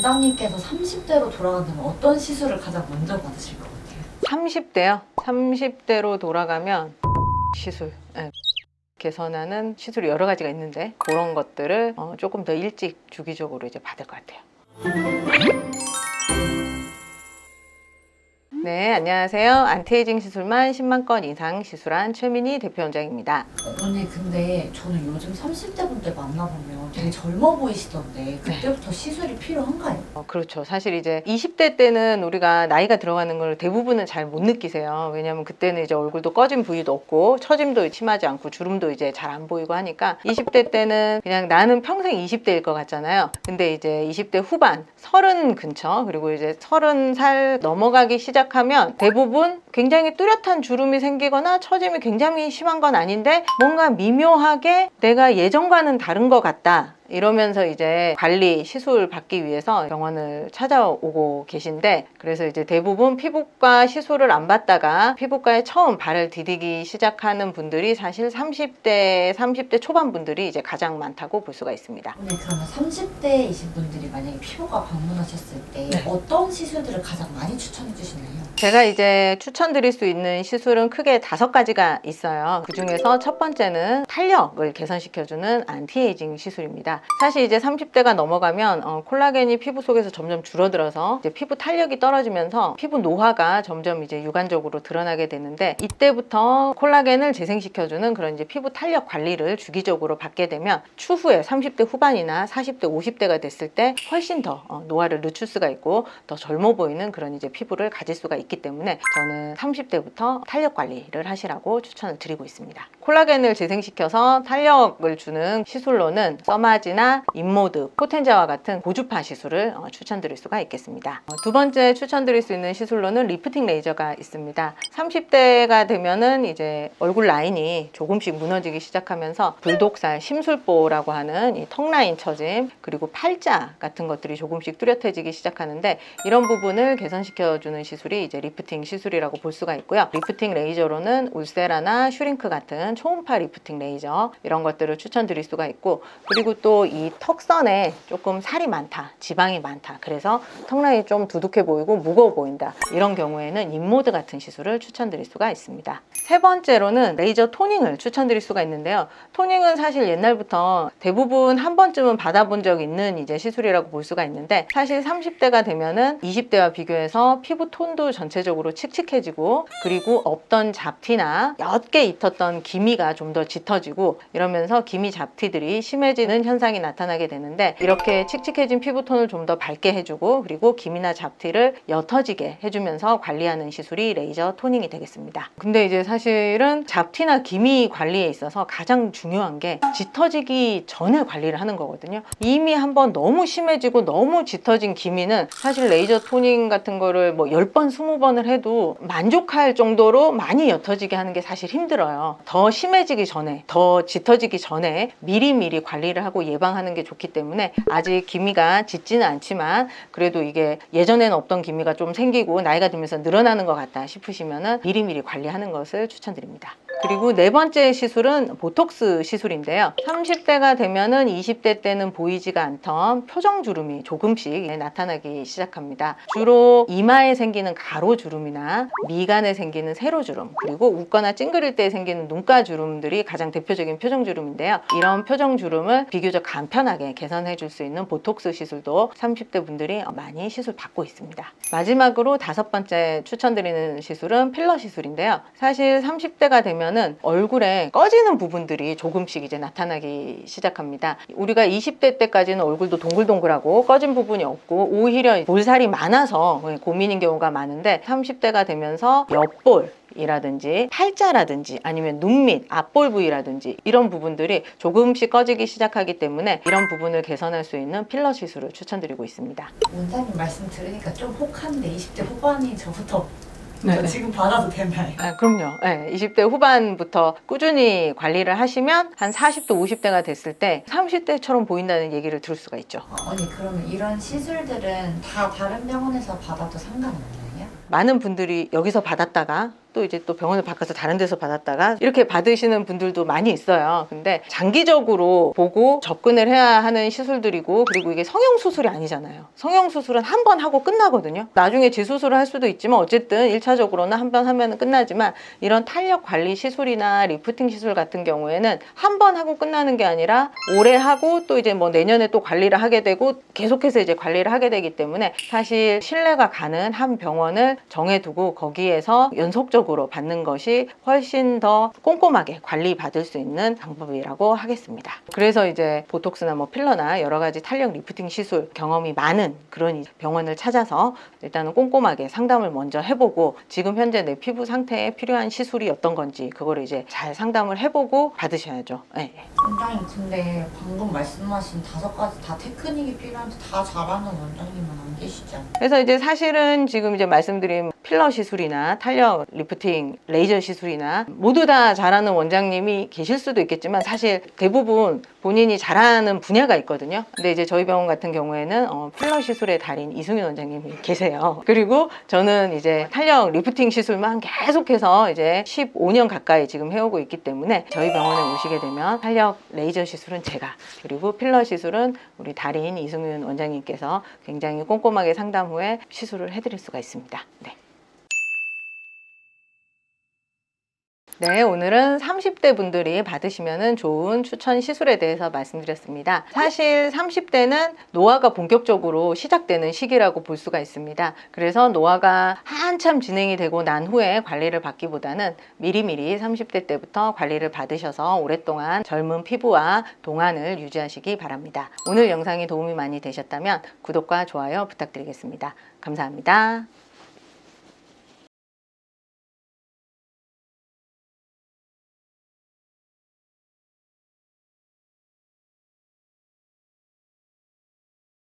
원장님께서 30대로 돌아간다면 어떤 시술을 가장 먼저 받으실 것 같아요? 30대요? 30대로 돌아가면 시술, 개선하는 시술이 여러 가지가 있는데 그런 것들을 조금 더 일찍 주기적으로 이제 받을 것 같아요. 네, 안녕하세요. 안티에이징 시술만 10만 건 이상 시술한 최민희 대표원장입니다. 언니 근데 저는 요즘 30대 분들 만나보면 되게 젊어 보이시던데 그때부터 시술이 필요한가요? 그렇죠. 사실 이제 20대 때는 우리가 나이가 들어가는 걸 대부분은 잘 못 느끼세요. 왜냐하면 그때는 이제 얼굴도 꺼진 부위도 없고 처짐도 심하지 않고 주름도 이제 잘 안 보이고 하니까 20대 때는 그냥 나는 평생 20대일 것 같잖아요. 근데 이제 20대 후반, 30 근처 그리고 이제 30살 넘어가기 시작하면 대부분 굉장히 뚜렷한 주름이 생기거나 처짐이 굉장히 심한 건 아닌데 뭔가 미묘하게 내가 예전과는 다른 것 같다. 이러면서 이제 관리, 시술 받기 위해서 병원을 찾아오고 계신데 그래서 이제 대부분 피부과 시술을 안 받다가 피부과에 처음 발을 디디기 시작하는 분들이 사실 30대 초반 분들이 이제 가장 많다고 볼 수가 있습니다. 언니 그러면 30대이신 분들이 만약에 피부과 방문하셨을 때 어떤 시술들을 가장 많이 추천해 주시나요? 제가 이제 추천드릴 수 있는 시술은 크게 5가지가 있어요. 그 중에서 첫 번째는 탄력을 개선시켜주는 안티에이징 시술입니다. 사실 이제 30대가 넘어가면 콜라겐이 피부 속에서 점점 줄어들어서 이제 피부 탄력이 떨어지면서 피부 노화가 점점 이제 육안적으로 드러나게 되는데 이때부터 콜라겐을 재생시켜주는 그런 이제 피부 탄력 관리를 주기적으로 받게 되면 추후에 30대 후반이나 40대, 50대가 됐을 때 훨씬 더 노화를 늦출 수가 있고 더 젊어 보이는 그런 이제 피부를 가질 수가 있기 때문에 저는 30대부터 탄력 관리를 하시라고 추천을 드리고 있습니다. 콜라겐을 재생시켜서 탄력을 주는 시술로는 써마지나 인모드, 포텐자와 같은 고주파 시술을 추천드릴 수가 있겠습니다. 두 번째 추천드릴 수 있는 시술로는 리프팅 레이저가 있습니다. 30대가 되면은 이제 얼굴 라인이 조금씩 무너지기 시작하면서 불독살, 심술보라고 하는 이 턱라인 처짐 그리고 팔자 같은 것들이 조금씩 뚜렷해지기 시작하는데 이런 부분을 개선시켜주는 시술이 이제 리프팅 시술이라고 볼 수가 있고요. 리프팅 레이저로는 울세라나 슈링크 같은 초음파 리프팅 레이저 이런 것들을 추천드릴 수가 있고 그리고 또 이 턱선에 조금 살이 많다, 지방이 많다 그래서 턱라인이 좀 두둑해 보이고 무거워 보인다 이런 경우에는 인모드 같은 시술을 추천드릴 수가 있습니다. 세 번째로는 레이저 토닝을 추천드릴 수가 있는데요. 토닝은 사실 옛날부터 대부분 한 번쯤은 받아본 적 있는 이제 시술이라고 볼 수가 있는데 사실 30대가 되면은 20대와 비교해서 피부 톤도 전체적으로 칙칙해지고 그리고 없던 잡티나 옅게 있었던 기미가 좀 더 짙어지고 이러면서 기미 잡티들이 심해지는 현상이 나타나게 되는데 이렇게 칙칙해진 피부톤을 좀 더 밝게 해주고 그리고 기미나 잡티를 옅어지게 해주면서 관리하는 시술이 레이저 토닝이 되겠습니다. 근데 이제 사실은 잡티나 기미 관리에 있어서 가장 중요한 게 짙어지기 전에 관리를 하는 거거든요. 이미 한번 너무 심해지고 너무 짙어진 기미는 사실 레이저 토닝 같은 거를 뭐 10번, 20번을 해도 만족할 정도로 많이 옅어지게 하는 게 사실 힘들어요. 더 심해지기 전에, 더 짙어지기 전에 미리미리 관리를 하고 예방하는 게 좋기 때문에 아직 기미가 짙지는 않지만 그래도 이게 예전에는 없던 기미가 좀 생기고 나이가 들면서 늘어나는 것 같다 싶으시면 미리미리 관리하는 것을 추천드립니다. 그리고 네 번째 시술은 보톡스 시술인데요. 30대가 되면은 20대 때는 보이지가 않던 표정주름이 조금씩 나타나기 시작합니다. 주로 이마에 생기는 가로주름이나 미간에 생기는 세로주름 그리고 웃거나 찡그릴 때 생기는 눈가주름들이 가장 대표적인 표정주름인데요. 이런 표정주름을 비교적 간편하게 개선해 줄 수 있는 보톡스 시술도 30대 분들이 많이 시술 받고 있습니다. 마지막으로 5번째 추천드리는 시술은 필러 시술인데요. 사실 30대가 되면은 얼굴에 꺼지는 부분들이 조금씩 이제 나타나기 시작합니다. 우리가 20대 때까지는 얼굴도 동글동글하고 꺼진 부분이 없고 오히려 볼살이 많아서 고민인 경우가 많은데 30대가 되면서 옆볼 이라든지 팔자라든지 아니면 눈 밑, 앞볼 부위라든지 이런 부분들이 조금씩 꺼지기 시작하기 때문에 이런 부분을 개선할 수 있는 필러 시술을 추천드리고 있습니다. 원장님 말씀 들으니까 좀 혹한데 20대 후반이 저부터 네. 지금 받아도 되나요? 그럼요. 20대 후반부터 꾸준히 관리를 하시면 한 40대, 50대가 됐을 때 30대처럼 보인다는 얘기를 들을 수가 있죠. 언니 그러면 이런 시술들은 다 다른 병원에서 받아도 상관없나요? 많은 분들이 여기서 받았다가 또 이제 또 병원을 바꿔서 다른 데서 받았다가 이렇게 받으시는 분들도 많이 있어요. 근데 장기적으로 보고 접근을 해야 하는 시술들이고, 그리고 이게 성형수술이 아니잖아요. 성형수술은 한 번 하고 끝나거든요. 나중에 재수술을 할 수도 있지만 어쨌든 1차적으로는 한 번 하면 끝나지만, 이런 탄력 관리 시술이나 리프팅 시술 같은 경우에는 한 번 하고 끝나는 게 아니라 오래 하고 또 이제 뭐 내년에 또 관리를 하게 되고 계속해서 이제 관리를 하게 되기 때문에, 사실 신뢰가 가는 한 병원을 정해두고 거기에서 연속적으로 받는 것이 훨씬 더 꼼꼼하게 관리받을 수 있는 방법이라고 하겠습니다. 그래서 이제 보톡스나 뭐 필러나 여러 가지 탄력 리프팅 시술 경험이 많은 그런 병원을 찾아서 일단은 꼼꼼하게 상담을 먼저 해보고, 지금 현재 내 피부 상태에 필요한 시술이 어떤 건지 그거를 이제 잘 상담을 해보고 받으셔야죠. 네. 원장님, 근데 방금 말씀하신 5가지 다 테크닉이 필요한데 다 잘하는 원장님은 안 계시지 않나요? 그래서 이제 사실은 지금 이제 말씀드린 필러 시술이나 탄력 리프팅, 레이저 시술이나 모두 다 잘하는 원장님이 계실 수도 있겠지만, 사실 대부분 본인이 잘하는 분야가 있거든요. 근데 이제 저희 병원 같은 경우에는 필러 시술의 달인 이승윤 원장님이 계세요. 그리고 저는 이제 탄력 리프팅 시술만 계속해서 이제 15년 가까이 지금 해오고 있기 때문에, 저희 병원에 오시게 되면 탄력 레이저 시술은 제가, 그리고 필러 시술은 우리 달인 이승윤 원장님께서 굉장히 꼼꼼하게 상담 후에 시술을 해드릴 수가 있습니다. 네. 네, 오늘은 30대 분들이 받으시면 좋은 추천 시술에 대해서 말씀드렸습니다. 사실 30대는 노화가 본격적으로 시작되는 시기라고 볼 수가 있습니다. 그래서 노화가 한참 진행이 되고 난 후에 관리를 받기보다는 미리미리 30대 때부터 관리를 받으셔서 오랫동안 젊은 피부와 동안을 유지하시기 바랍니다. 오늘 영상이 도움이 많이 되셨다면 구독과 좋아요 부탁드리겠습니다. 감사합니다.